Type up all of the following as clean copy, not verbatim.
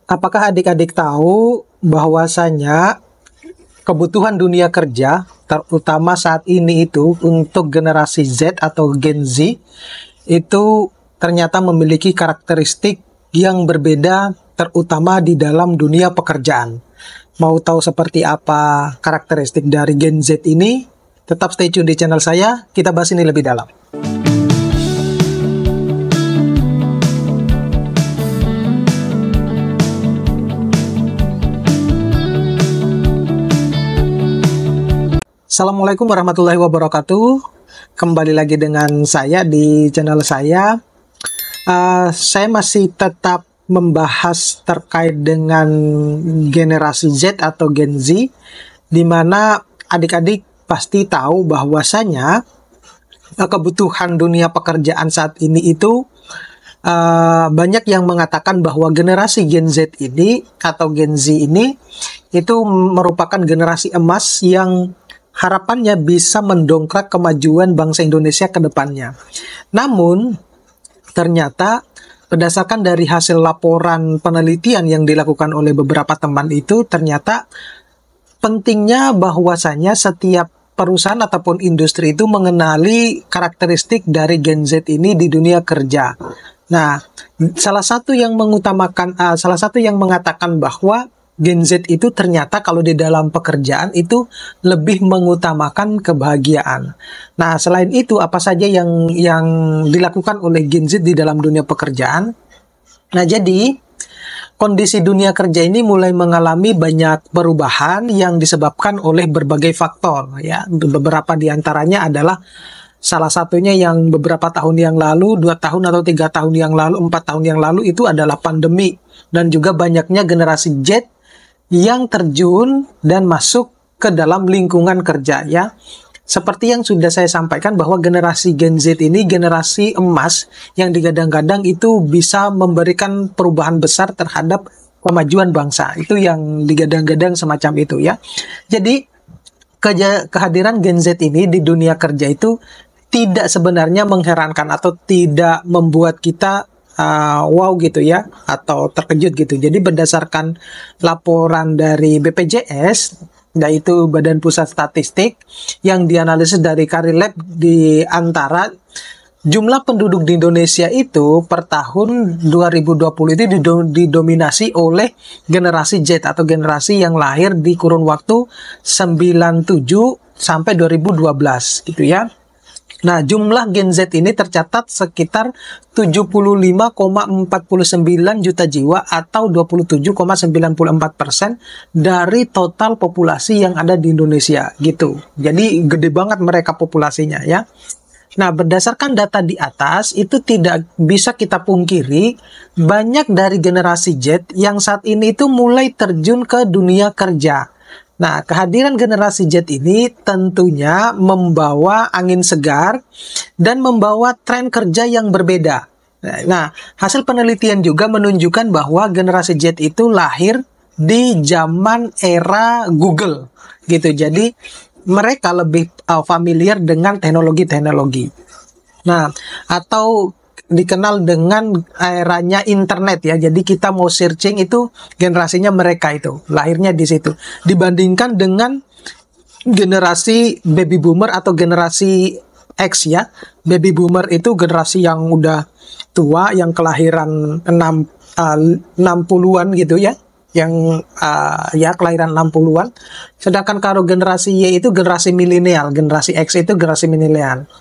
Apakah adik-adik tahu bahwasanya kebutuhan dunia kerja, terutama saat ini itu untuk generasi Z atau Gen Z, itu ternyata memiliki karakteristik yang berbeda, terutama di dalam dunia pekerjaan. Mau tahu seperti apa karakteristik dari Gen Z ini? Tetap stay tune di channel saya, kita bahas ini lebih dalam. Assalamualaikum warahmatullahi wabarakatuh. Kembali lagi dengan saya di channel saya. Saya masih tetap membahas terkait dengan generasi Z atau Gen Z, di mana adik-adik pasti tahu bahwasanya kebutuhan dunia pekerjaan saat ini itu banyak yang mengatakan bahwa generasi Gen Z ini atau Gen Z ini itu merupakan generasi emas yang harapannya bisa mendongkrak kemajuan bangsa Indonesia ke depannya. Namun, ternyata berdasarkan dari hasil laporan penelitian yang dilakukan oleh beberapa teman itu, ternyata pentingnya bahwasanya setiap perusahaan ataupun industri itu mengenali karakteristik dari Gen Z ini di dunia kerja. Nah, salah satu yang mengatakan bahwa Gen Z itu ternyata kalau di dalam pekerjaan itu lebih mengutamakan kebahagiaan. Nah, selain itu apa saja yang dilakukan oleh Gen Z di dalam dunia pekerjaan? Nah, jadi kondisi dunia kerja ini mulai mengalami banyak perubahan yang disebabkan oleh berbagai faktor, ya. Beberapa di antaranya adalah salah satunya yang beberapa tahun yang lalu, 2 tahun atau 3 tahun yang lalu, 4 tahun yang lalu itu adalah pandemi, dan juga banyaknya generasi Z yang terjun dan masuk ke dalam lingkungan kerja, ya. Seperti yang sudah saya sampaikan bahwa generasi Gen Z ini generasi emas yang digadang-gadang itu bisa memberikan perubahan besar terhadap kemajuan bangsa. Itu yang digadang-gadang semacam itu, ya. Jadi kehadiran Gen Z ini di dunia kerja itu tidak sebenarnya mengherankan atau tidak membuat kita wow gitu ya, atau terkejut gitu. Jadi berdasarkan laporan dari BPJS, yaitu Badan Pusat Statistik, yang dianalisis dari Karilab, di antara jumlah penduduk di Indonesia itu per tahun 2020 itu didominasi oleh generasi Z atau generasi yang lahir di kurun waktu 97 sampai 2012 gitu ya. Nah, jumlah Gen Z ini tercatat sekitar 75,49 juta jiwa atau 27,94% dari total populasi yang ada di Indonesia gitu. Jadi gede banget mereka populasinya, ya. Nah, berdasarkan data di atas itu tidak bisa kita pungkiri banyak dari generasi Z yang saat ini itu mulai terjun ke dunia kerja. Nah, kehadiran generasi Z ini tentunya membawa angin segar dan membawa tren kerja yang berbeda. Nah, hasil penelitian juga menunjukkan bahwa generasi Z itu lahir di zaman era Google, gitu. Jadi, mereka lebih familiar dengan teknologi-teknologi. Nah, atau dikenal dengan eranya internet, ya. Jadi kita mau searching itu generasinya mereka itu lahirnya di situ, dibandingkan dengan generasi baby boomer atau generasi X, ya. Baby boomer itu generasi yang udah tua, yang kelahiran 60-an gitu ya, yang ya kelahiran 60-an. Sedangkan kalau generasi Y itu generasi milenial, generasi X itu generasi milenial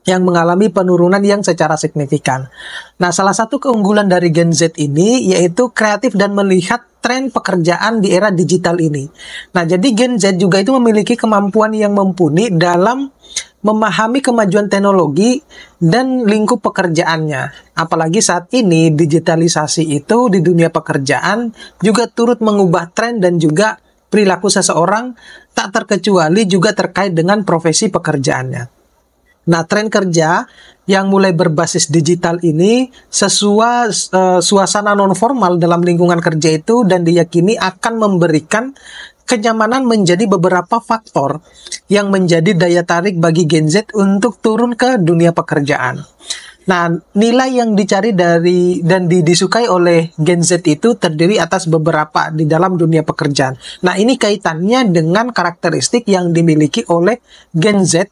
yang mengalami penurunan yang secara signifikan. Nah, salah satu keunggulan dari Gen Z ini yaitu kreatif dan melihat tren pekerjaan di era digital ini. Nah, jadi Gen Z juga itu memiliki kemampuan yang mumpuni dalam memahami kemajuan teknologi dan lingkup pekerjaannya. Apalagi saat ini digitalisasi itu di dunia pekerjaan juga turut mengubah tren dan juga perilaku seseorang, tak terkecuali juga terkait dengan profesi pekerjaannya. Nah, tren kerja yang mulai berbasis digital ini sesuai suasana non-formal dalam lingkungan kerja itu, dan diyakini akan memberikan kenyamanan menjadi beberapa faktor yang menjadi daya tarik bagi Gen Z untuk turun ke dunia pekerjaan. Nah, nilai yang dicari dari dan disukai oleh Gen Z itu terdiri atas beberapa di dalam dunia pekerjaan. Nah, ini kaitannya dengan karakteristik yang dimiliki oleh Gen Z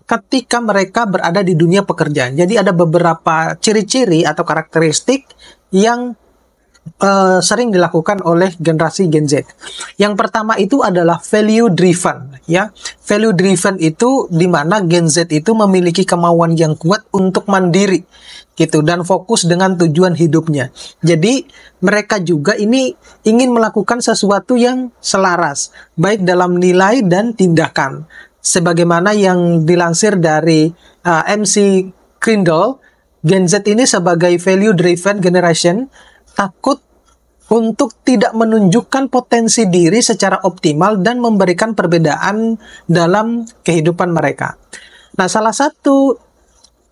ketika mereka berada di dunia pekerjaan. Jadi ada beberapa ciri-ciri atau karakteristik yang sering dilakukan oleh generasi Gen Z. Yang pertama itu adalah value driven, ya. Value driven itu di mana Gen Z itu memiliki kemauan yang kuat untuk mandiri, gitu, dan fokus dengan tujuan hidupnya. Jadi mereka juga ini ingin melakukan sesuatu yang selaras, baik dalam nilai dan tindakan. Sebagaimana yang dilansir dari MC Crindle, Gen Z ini sebagai value driven generation takut untuk tidak menunjukkan potensi diri secara optimal dan memberikan perbedaan dalam kehidupan mereka. Nah, salah satu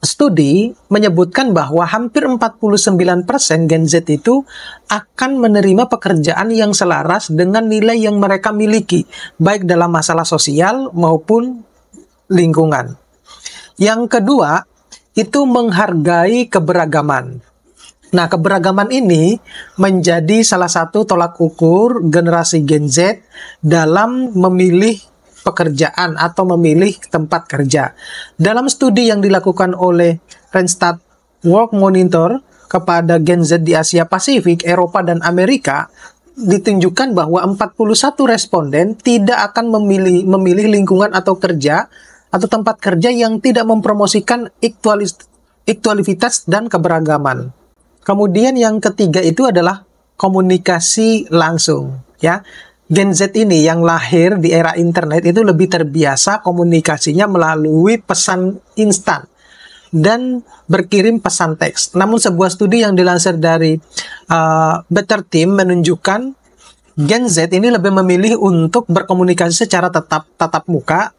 studi menyebutkan bahwa hampir 49% Gen Z itu akan menerima pekerjaan yang selaras dengan nilai yang mereka miliki, baik dalam masalah sosial maupun lingkungan. Yang kedua, itu menghargai keberagaman. Nah, keberagaman ini menjadi salah satu tolak ukur generasi Gen Z dalam memilih pekerjaan atau memilih tempat kerja. Dalam studi yang dilakukan oleh Randstad Work Monitor kepada Gen Z di Asia Pasifik, Eropa, dan Amerika, ditunjukkan bahwa 41 responden tidak akan memilih lingkungan atau kerja atau tempat kerja yang tidak mempromosikan equalitas dan keberagaman. Kemudian yang ketiga itu adalah komunikasi langsung, ya. Gen Z ini yang lahir di era internet itu lebih terbiasa komunikasinya melalui pesan instan dan berkirim pesan teks. Namun sebuah studi yang dilansir dari Better Team menunjukkan Gen Z ini lebih memilih untuk berkomunikasi secara tatap muka,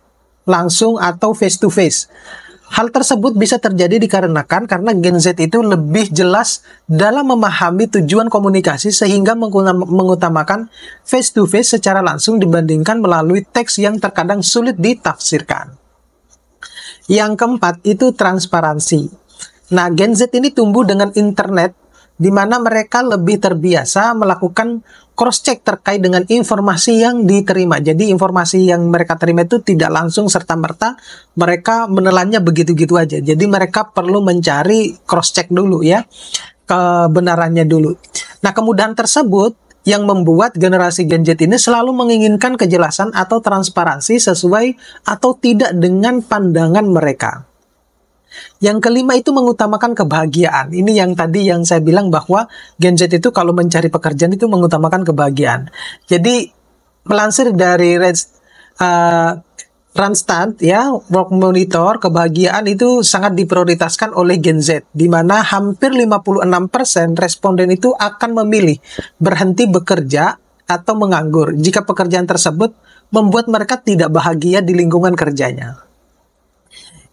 langsung atau face to face. Hal tersebut bisa terjadi dikarenakan karena Gen Z itu lebih jelas dalam memahami tujuan komunikasi sehingga mengutamakan face to face secara langsung dibandingkan melalui teks yang terkadang sulit ditafsirkan. Yang keempat itu transparansi. Nah, Gen Z ini tumbuh dengan internet di mana mereka lebih terbiasa melakukan cross-check terkait dengan informasi yang diterima. Jadi informasi yang mereka terima itu tidak langsung serta-merta mereka menelannya begitu-gitu aja. Jadi mereka perlu mencari cross-check dulu, ya, kebenarannya dulu. Nah, kemudahan tersebut yang membuat generasi Gen Z ini selalu menginginkan kejelasan atau transparansi sesuai atau tidak dengan pandangan mereka. Yang kelima itu mengutamakan kebahagiaan. Ini yang tadi yang saya bilang bahwa Gen Z itu kalau mencari pekerjaan itu mengutamakan kebahagiaan. Jadi melansir dari Randstad, ya, Work Monitor, kebahagiaan itu sangat diprioritaskan oleh Gen Z, di mana hampir 56% responden itu akan memilih berhenti bekerja atau menganggur jika pekerjaan tersebut membuat mereka tidak bahagia di lingkungan kerjanya.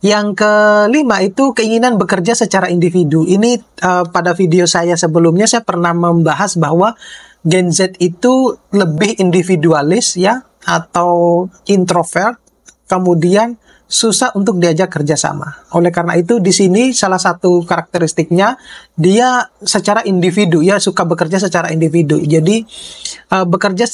Yang kelima itu keinginan bekerja secara individu. Ini pada video saya sebelumnya saya pernah membahas bahwa Gen Z itu lebih individualis, ya, atau introvert, kemudian susah untuk diajak kerjasama. Oleh karena itu di sini salah satu karakteristiknya dia secara individu, ya, suka bekerja secara individu. Jadi bekerja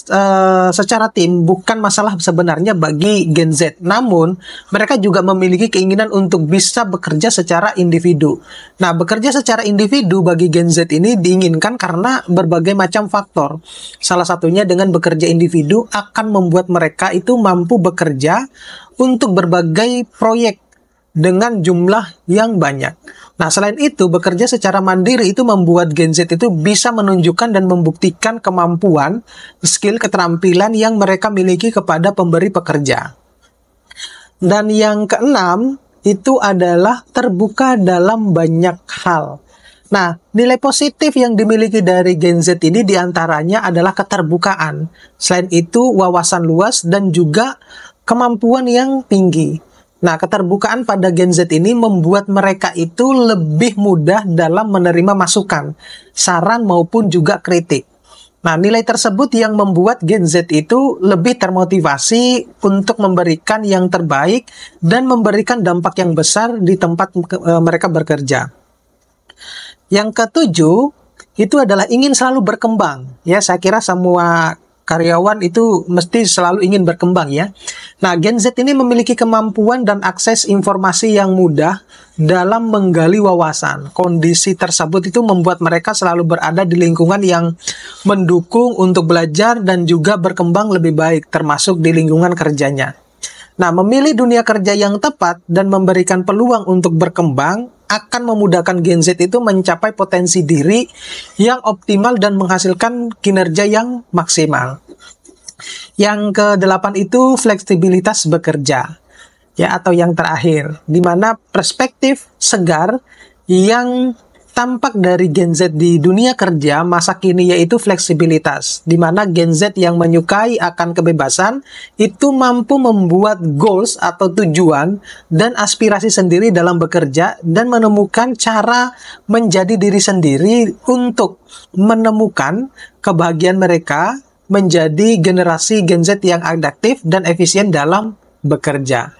secara tim bukan masalah sebenarnya bagi Gen Z. Namun mereka juga memiliki keinginan untuk bisa bekerja secara individu. Nah, bekerja secara individu bagi Gen Z ini diinginkan karena berbagai macam faktor. Salah satunya dengan bekerja individu akan membuat mereka itu mampu bekerja untuk berbagai proyek dengan jumlah yang banyak. Nah, selain itu, bekerja secara mandiri itu membuat Gen Z itu bisa menunjukkan dan membuktikan kemampuan, skill, keterampilan yang mereka miliki kepada pemberi pekerja. Dan yang keenam, itu adalah terbuka dalam banyak hal. Nah, nilai positif yang dimiliki dari Gen Z ini diantaranya adalah keterbukaan. Selain itu, wawasan luas dan juga kemampuan yang tinggi. Nah, keterbukaan pada Gen Z ini membuat mereka itu lebih mudah dalam menerima masukan, saran maupun juga kritik. Nah, nilai tersebut yang membuat Gen Z itu lebih termotivasi untuk memberikan yang terbaik dan memberikan dampak yang besar di tempat mereka bekerja. Yang ketujuh, itu adalah ingin selalu berkembang. Ya, saya kira semua karyawan itu mesti selalu ingin berkembang ya. Nah, Gen Z ini memiliki kemampuan dan akses informasi yang mudah dalam menggali wawasan. Kondisi tersebut itu membuat mereka selalu berada di lingkungan yang mendukung untuk belajar dan juga berkembang lebih baik, termasuk di lingkungan kerjanya. Nah, memilih dunia kerja yang tepat dan memberikan peluang untuk berkembang akan memudahkan Gen Z itu mencapai potensi diri yang optimal dan menghasilkan kinerja yang maksimal. Yang kedelapan itu fleksibilitas bekerja, ya, atau yang terakhir, di mana perspektif segar yang tampak dari Gen Z di dunia kerja masa kini yaitu fleksibilitas, di mana Gen Z yang menyukai akan kebebasan itu mampu membuat goals atau tujuan dan aspirasi sendiri dalam bekerja dan menemukan cara menjadi diri sendiri untuk menemukan kebahagiaan mereka menjadi generasi Gen Z yang adaptif dan efisien dalam bekerja.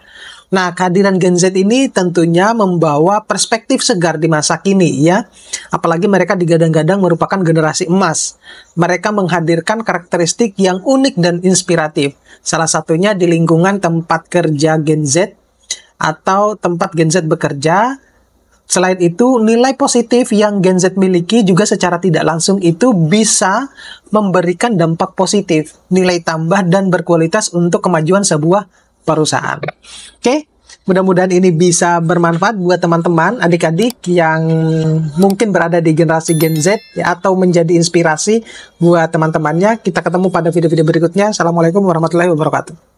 Nah, kehadiran Gen Z ini tentunya membawa perspektif segar di masa kini ya. Apalagi mereka digadang-gadang merupakan generasi emas. Mereka menghadirkan karakteristik yang unik dan inspiratif. Salah satunya di lingkungan tempat kerja Gen Z atau tempat Gen Z bekerja. Selain itu, nilai positif yang Gen Z miliki juga secara tidak langsung itu bisa memberikan dampak positif, nilai tambah dan berkualitas untuk kemajuan sebuah perusahaan. Oke, mudah-mudahan ini bisa bermanfaat buat teman-teman, adik-adik yang mungkin berada di generasi Gen Z ya, atau menjadi inspirasi buat teman-temannya. Kita ketemu pada video-video berikutnya. Assalamualaikum warahmatullahi wabarakatuh.